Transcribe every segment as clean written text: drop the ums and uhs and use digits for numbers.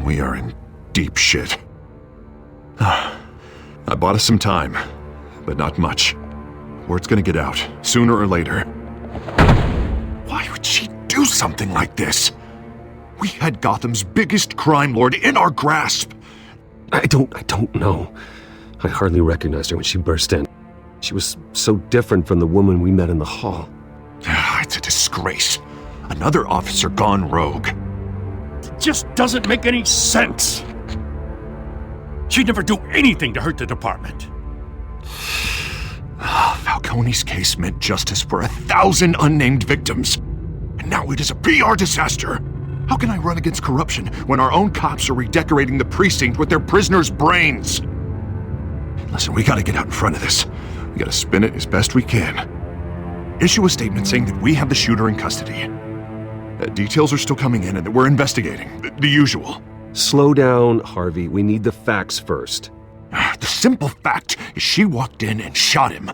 We are in deep shit. I bought us some time, but not much. Word's gonna get out, sooner or later. Why would she do something like this? We had Gotham's biggest crime lord in our grasp. I don't know. I hardly recognized her when she burst in. She was so different from the woman we met in the hall. It's a disgrace. Another officer gone rogue. It just doesn't make any sense. She'd never do anything to hurt the department. Falcone's case meant justice for 1,000 unnamed victims. And now it is a PR disaster. How can I run against corruption when our own cops are redecorating the precinct with their prisoners' brains? Listen, we gotta get out in front of this. We gotta spin it as best we can. Issue a statement saying that we have the shooter in custody. Details are still coming in and that we're investigating. The usual. Slow down, Harvey. We need the facts first. The simple fact is she walked in and shot him.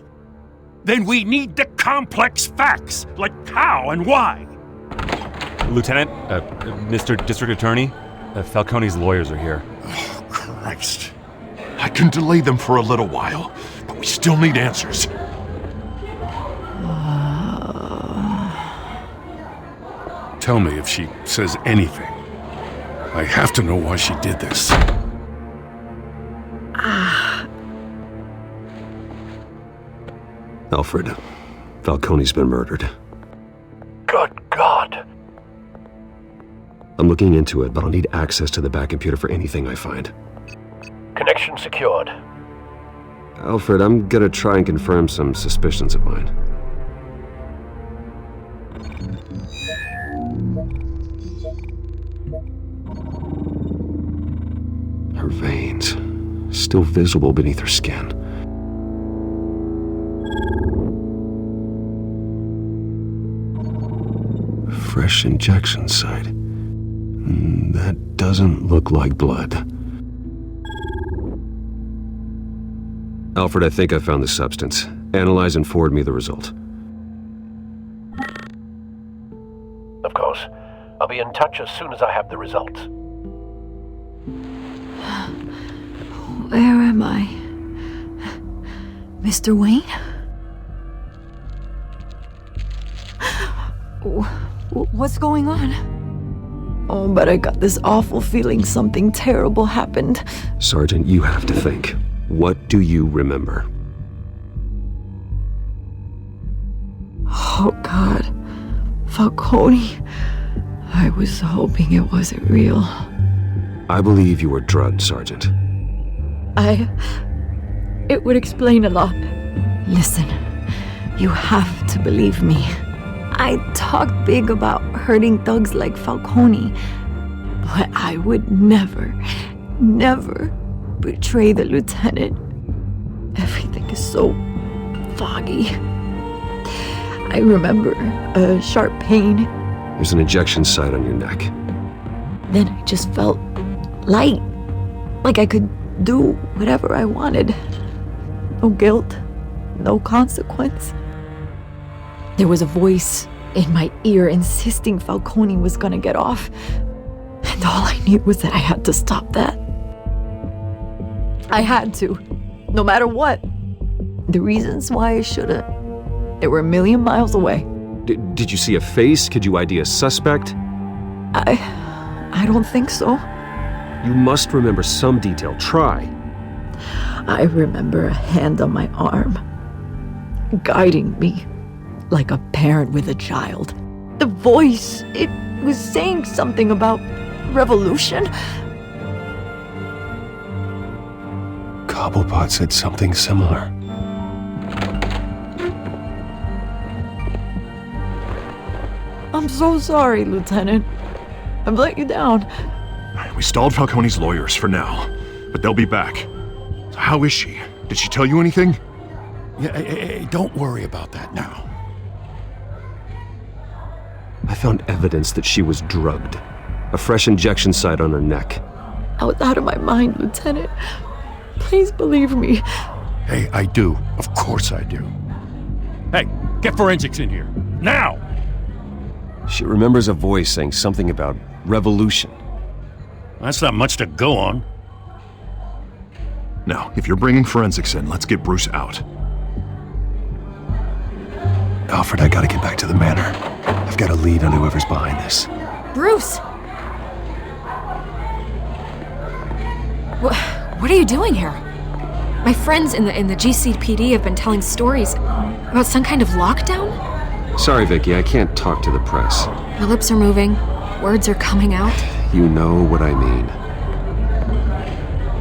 Then we need the complex facts, like how and why. Lieutenant, Mr. District Attorney, Falcone's lawyers are here. Oh, Christ. I can delay them for a little while, but we still need answers. Tell me if she says anything. I have to know why she did this. Alfred, Falcone's been murdered. Good God. I'm looking into it, but I'll need access to the back computer for anything I find. Connection secured. Alfred, I'm gonna try and confirm some suspicions of mine. Her veins, still visible beneath her skin. Fresh injection site. That doesn't look like blood. Alfred, I think I found the substance. Analyze and forward me the result. Of course. I'll be in touch as soon as I have the results. Where am I? Mr. Wayne? What's going on? Oh, but I got this awful feeling something terrible happened. Sergeant, you have to think. What do you remember? Oh, God. Falcone. I was hoping it wasn't real. I believe you were drugged, Sergeant. It would explain a lot. Listen, you have to believe me. I talked big about hurting thugs like Falcone, but I would never betray the lieutenant. Everything is so foggy. I remember a sharp pain. There's an injection site on your neck. Then I just felt light, like I could do whatever I wanted. No guilt, no consequence. There was a voice in my ear insisting Falcone was gonna get off. And all I knew was that I had to stop that. I had to, no matter what. The reasons why I shouldn't, they were a million miles away. Did you see a face? Could you ID a suspect? I don't think so. You must remember some detail. Try. I remember a hand on my arm, guiding me like a parent with a child. The voice, it was saying something about revolution. Cobblepot said something similar. I'm so sorry, Lieutenant. I've let you down. We stalled Falcone's lawyers for now, but they'll be back. So how is she? Did she tell you anything? Yeah, don't worry about that now. I found evidence that she was drugged. A fresh injection site on her neck. I was out of my mind, Lieutenant. Please believe me. Hey, I do. Of course I do. Hey, get forensics in here. Now! She remembers a voice saying something about revolution. That's not much to go on. Now, if you're bringing forensics in, let's get Bruce out. Alfred, I gotta get back to the manor. I've got a lead on whoever's behind this. Bruce! What are you doing here? My friends in the GCPD have been telling stories about some kind of lockdown? Sorry, Vicky, I can't talk to the press. Your lips are moving. Words are coming out. You know what I mean.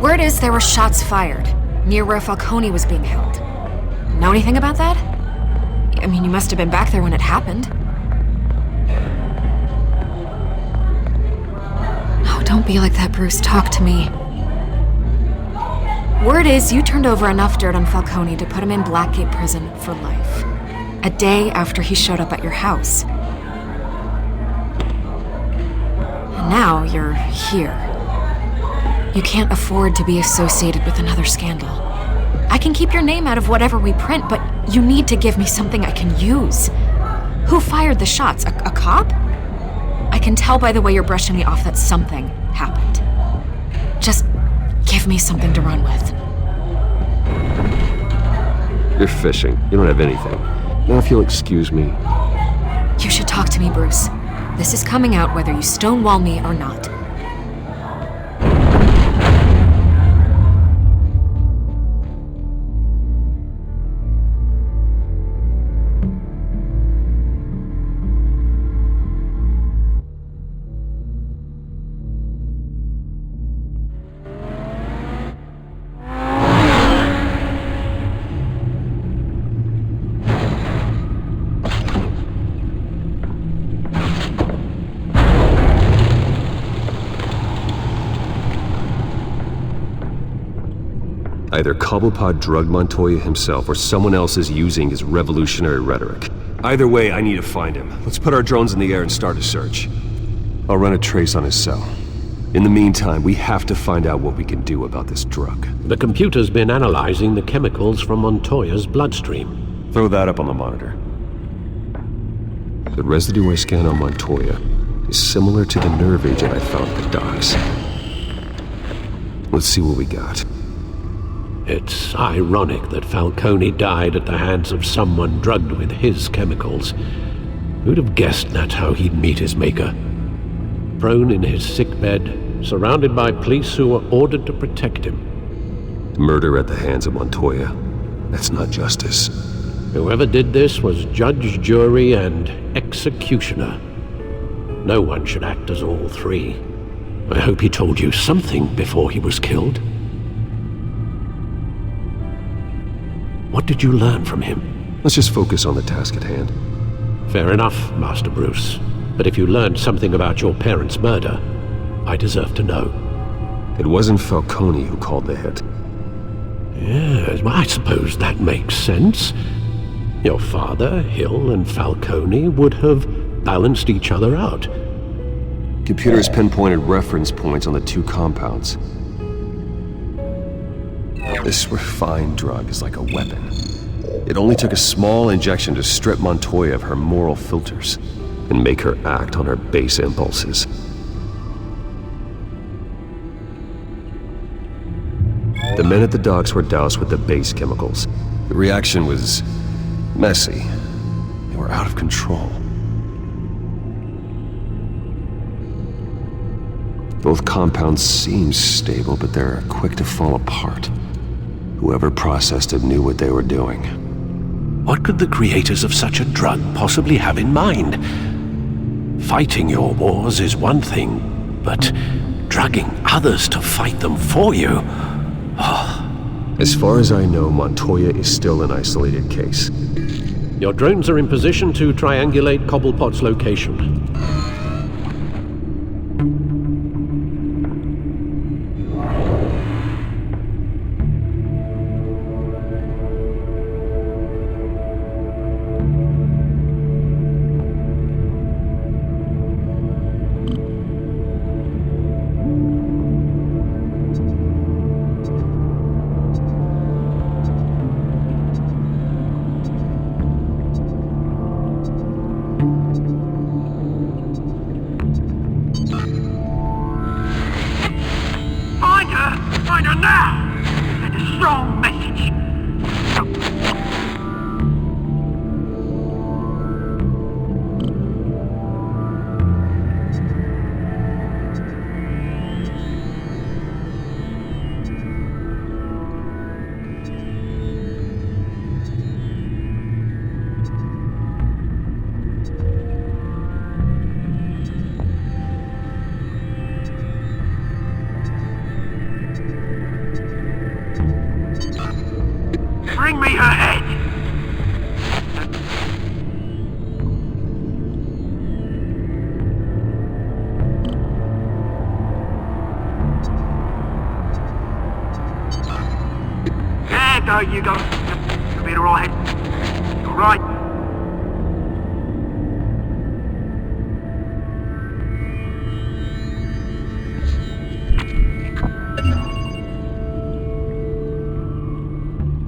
Word is there were shots fired near where Falcone was being held. Know anything about that? I mean, you must have been back there when it happened. No, don't be like that, Bruce. Talk to me. Word is you turned over enough dirt on Falcone to put him in Blackgate Prison for life. A day after he showed up at your house. And now you're here. You can't afford to be associated with another scandal. I can keep your name out of whatever we print, but you need to give me something I can use. Who fired the shots? A cop? I can tell by the way you're brushing me off that something happened. Just give me something to run with. You're fishing. You don't have anything. Now if you'll excuse me. You should talk to me, Bruce. This is coming out whether you stonewall me or not. Either Cobblepot drugged Montoya himself or someone else is using his revolutionary rhetoric. Either way, I need to find him. Let's put our drones in the air and start a search. I'll run a trace on his cell. In the meantime, we have to find out what we can do about this drug. The computer's been analyzing the chemicals from Montoya's bloodstream. Throw that up on the monitor. The residue I scan on Montoya is similar to the nerve agent I found at the docks. Let's see what we got. It's ironic that Falcone died at the hands of someone drugged with his chemicals. Who'd have guessed that's how he'd meet his maker? Prone in his sickbed, surrounded by police who were ordered to protect him. Murder at the hands of Montoya. That's not justice. Whoever did this was judge, jury, and executioner. No one should act as all three. I hope he told you something before he was killed. What did you learn from him? Let's just focus on the task at hand. Fair enough, Master Bruce. But if you learned something about your parents' murder, I deserve to know. It wasn't Falcone who called the hit. Yes, well, I suppose that makes sense. Your father, Hill, and Falcone would have balanced each other out. Computer's pinpointed reference points on the two compounds. This refined drug is like a weapon. It only took a small injection to strip Montoya of her moral filters and make her act on her base impulses. The men at the docks were doused with the base chemicals. The reaction was messy. They were out of control. Both compounds seem stable, but they're quick to fall apart. Whoever processed it knew what they were doing. What could the creators of such a drug possibly have in mind? Fighting your wars is one thing, but drugging others to fight them for you? As far as I know, Montoya is still an isolated case. Your drones are in position to triangulate Cobblepot's location. strong message. Bring me her head! Yeah, there you go. You'll be alright. Alright.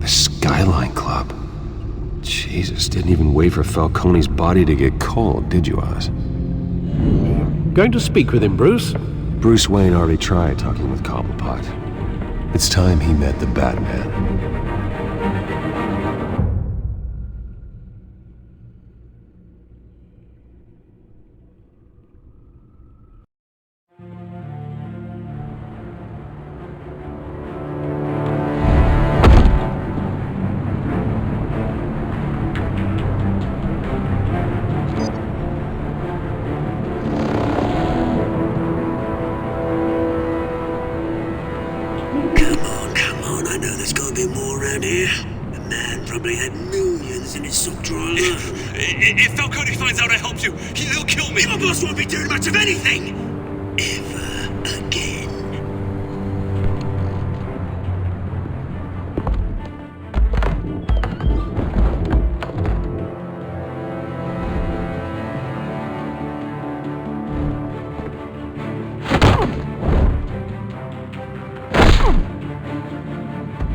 Skyline Club. Jesus, didn't even wait for Falcone's body to get cold, did you, Oz? Going to speak with him, Bruce? Bruce Wayne already tried talking with Cobblepot. It's time he met the Batman. If Falcone finds out I helped you, he'll kill me. Your boss won't be doing much of anything. Ever again.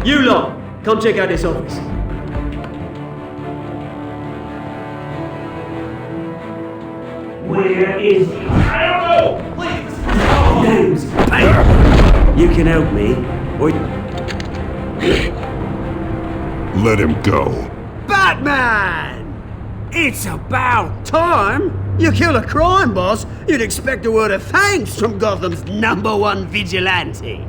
You lot, come check out this office. Where is he? I don't know! Please! Name's Payne. You can help me, or... Let him go. Batman! It's about time! You kill a crime boss, you'd expect a word of thanks from Gotham's #1 vigilante.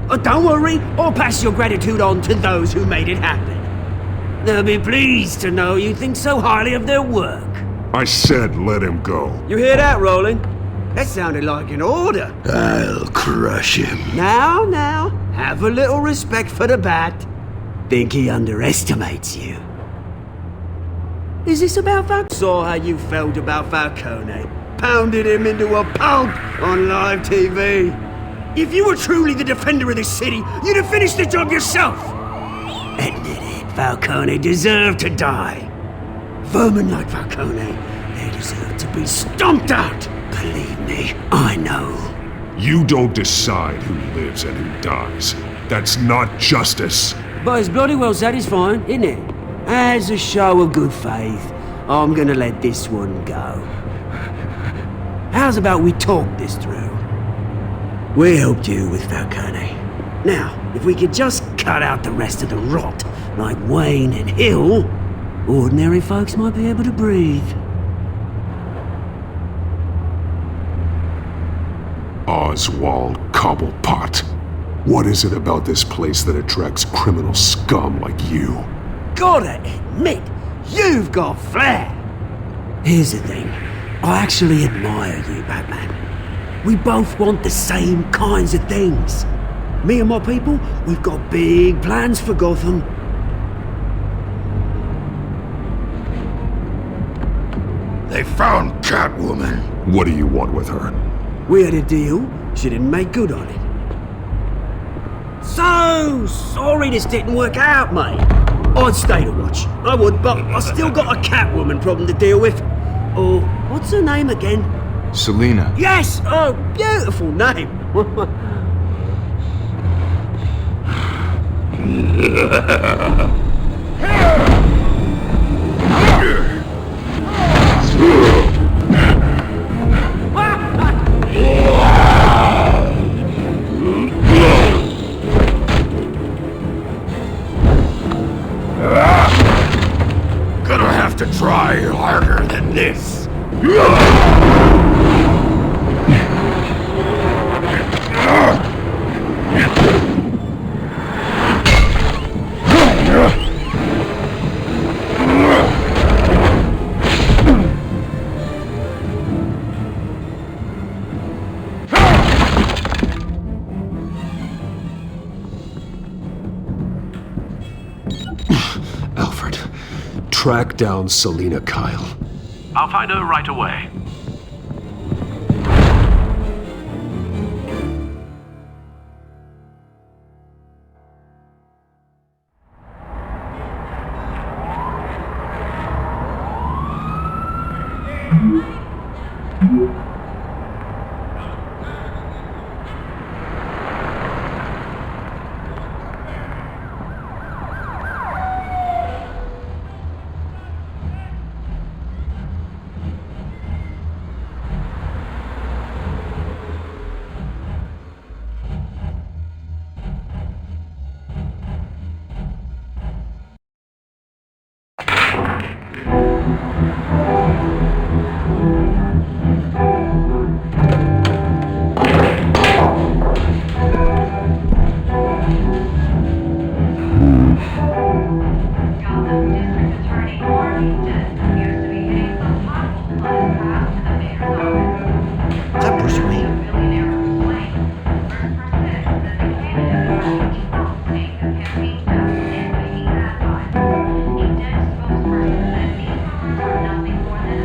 Oh, don't worry, I'll pass your gratitude on to those who made it happen. They'll be pleased to know you think so highly of their work. I said let him go. You hear that, Roland? That sounded like an order. I'll crush him. Now, have a little respect for the Bat. Think he underestimates you. Is this about Falcone? Saw how you felt about Falcone. Pounded him into a pulp on live TV. If you were truly the defender of this city, you'd have finished the job yourself. Admit it, Falcone deserved to die. Vermin like Falcone, they deserve to be stomped out. Believe me, I know. You don't decide who lives and who dies. That's not justice. But it's bloody well satisfying, isn't it? As a show of good faith, I'm gonna let this one go. How's about we talk this through? We helped you with Falcone. Now, if we could just cut out the rest of the rot, like Wayne and Hill, ordinary folks might be able to breathe. Oswald Cobblepot. What is it about this place that attracts criminal scum like you? Gotta admit, you've got flair. Here's the thing. I actually admire you, Batman. We both want the same kinds of things. Me and my people, we've got big plans for Gotham. They found Catwoman. What do you want with her? We had a deal. She didn't make good on it. So sorry this didn't work out, mate. I'd stay to watch. I would, but I still got a Catwoman problem to deal with. Oh, what's her name again? Selina. Yes! Oh, beautiful name. track down Selina Kyle. I'll find her right away.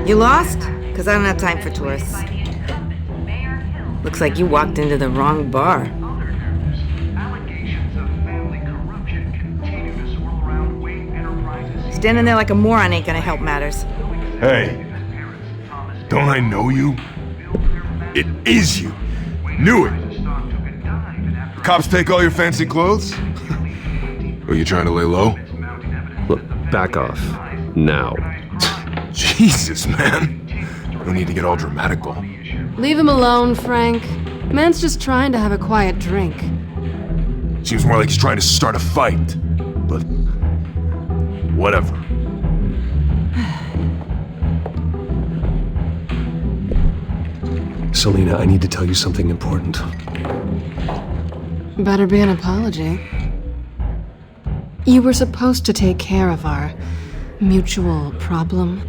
You lost? Because I don't have time for tourists. Looks like you walked into the wrong bar. Standing there like a moron ain't gonna help matters. Hey, don't I know you? It is you. Knew it. Cops take all your fancy clothes? Are you trying to lay low? Look, back off. Now. Jesus, man. No need to get all dramatical. Leave him alone, Frank. Man's just trying to have a quiet drink. Seems more like he's trying to start a fight. But whatever. Selina, I need to tell you something important. Better be an apology. You were supposed to take care of our mutual problem.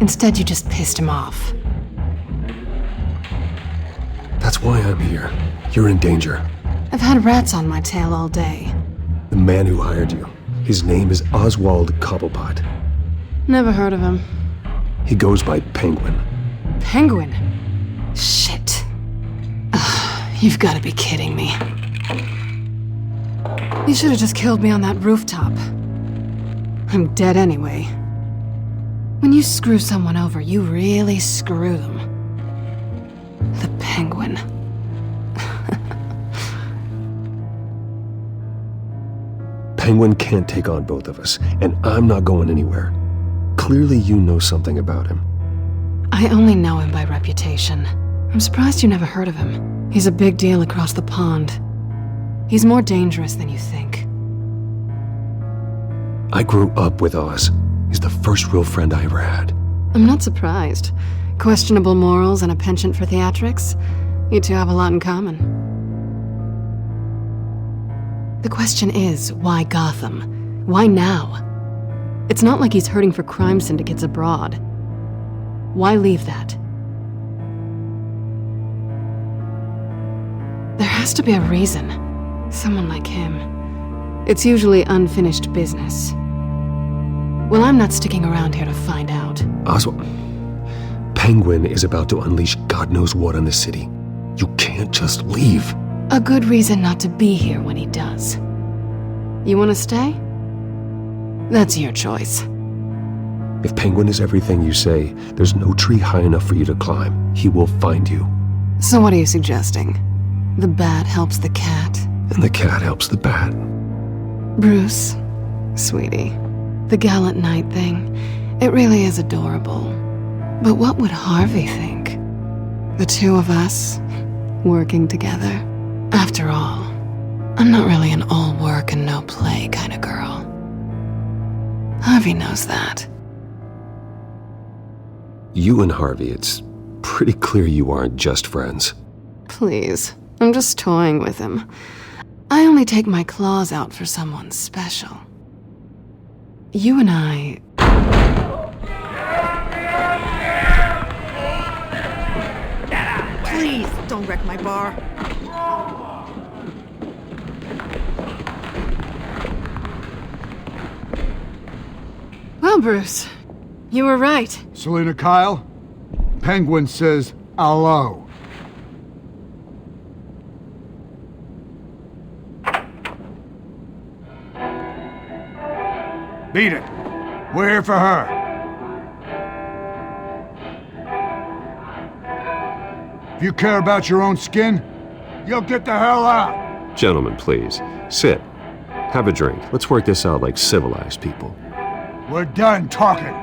Instead, you just pissed him off. That's why I'm here. You're in danger. I've had rats on my tail all day. The man who hired you. His name is Oswald Cobblepot. Never heard of him. He goes by Penguin. Penguin? Shit. Ugh, you've got to be kidding me. You should have just killed me on that rooftop. I'm dead anyway. When you screw someone over, you really screw them. The Penguin. Penguin can't take on both of us, and I'm not going anywhere. Clearly you know something about him. I only know him by reputation. I'm surprised you never heard of him. He's a big deal across the pond. He's more dangerous than you think. I grew up with Oz. He's the first real friend I ever had. I'm not surprised. Questionable morals and a penchant for theatrics. You two have a lot in common. The question is, why Gotham? Why now? It's not like he's hurting for crime syndicates abroad. Why leave that? There has to be a reason. Someone like him. It's usually unfinished business. Well, I'm not sticking around here to find out. Oswald, Penguin is about to unleash God knows what on the city. You can't just leave. A good reason not to be here when he does. You want to stay? That's your choice. If Penguin is everything you say, there's no tree high enough for you to climb. He will find you. So what are you suggesting? The bat helps the cat? And the cat helps the bat. Bruce, sweetie, the gallant knight thing, it really is adorable. But what would Harvey think? The two of us, working together? After all, I'm not really an all work and no play kind of girl. Harvey knows that. You and Harvey, it's pretty clear you aren't just friends. Please, I'm just toying with him. I only take my claws out for someone special. You and I... Please, don't wreck my bar. Well, Well, Bruce, you were right. Selina Kyle, Penguin says hello. Beat it. We're here for her. If you care about your own skin, you'll get the hell out. Gentlemen, please. Sit. Have a drink. Let's work this out like civilized people. We're done talking.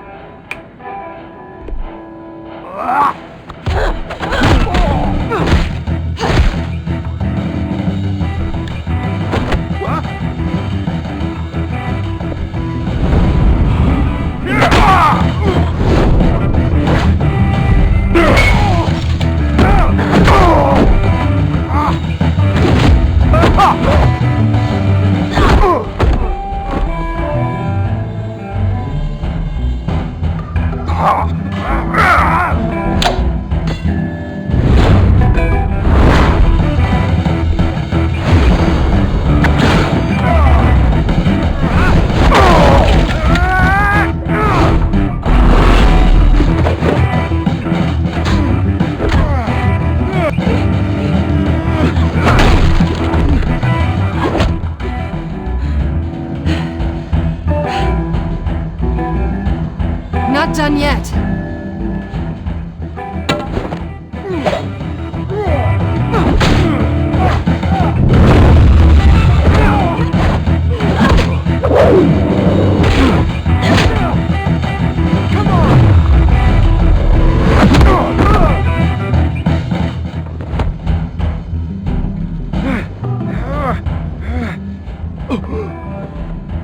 Not done yet.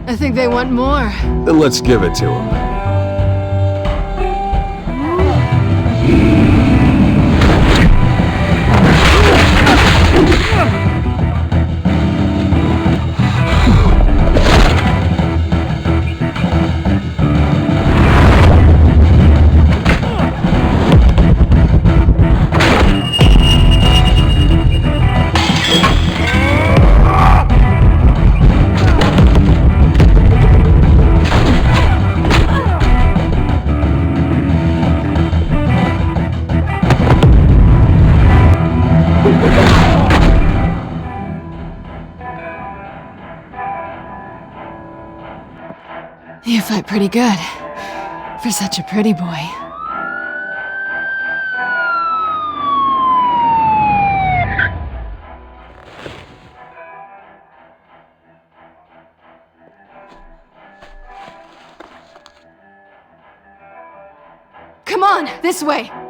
I think they want more. Then let's give it to them. You fight pretty good, for such a pretty boy. Come on, this way!